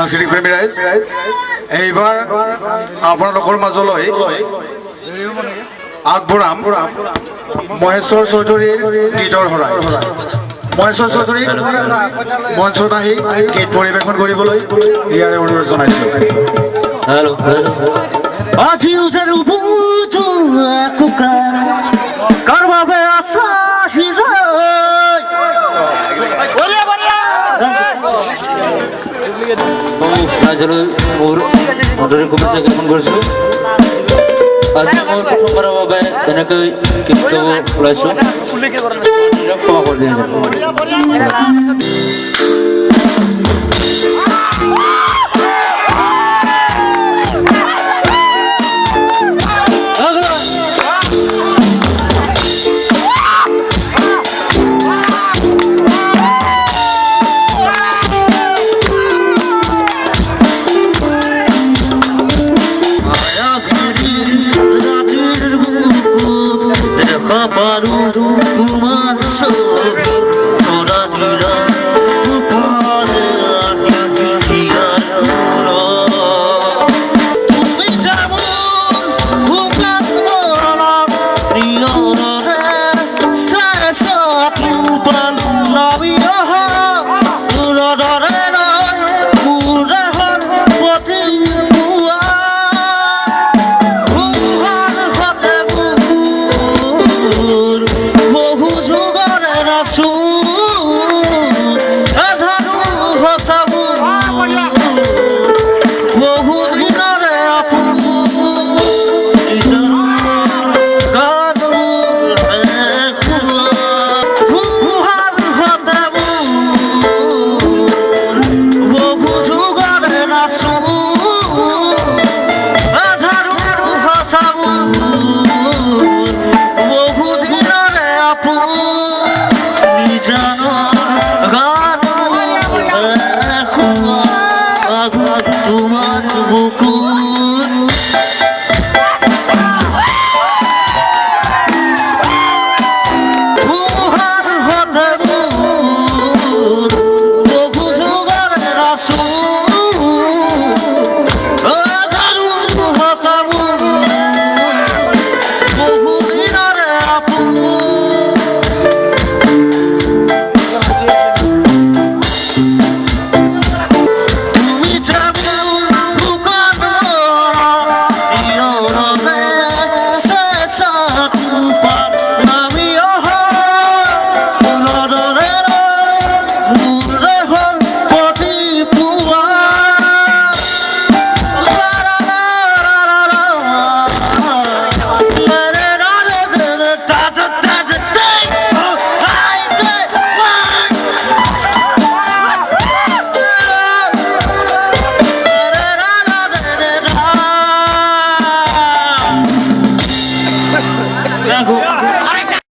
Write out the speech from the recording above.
সাংস্কৃতিক প্ৰেমী ৰাইজ এইবাৰ আপোনালোকৰ মাজলৈ আগবঢ়াম মহেশ্বৰ চৌধুৰীৰ গীতৰ শৰাই মহেশ্বৰ চৌধুৰীক মঞ্চত আহি গীত পৰিৱেশন কৰিবলৈ ইয়াৰে অনুৰোধ জনাইছোঁ আজি উজার বুঝু কুকা করবাবে আশা মোৰ মদৰে কবিতা জ্ঞাপন কৰিছোঁ আজি মই প্ৰথমবাৰৰ বাবে এনেকৈ গীত গাব ওলাইছোঁ ক্ষমা কৰি দিয়া পারু তোমার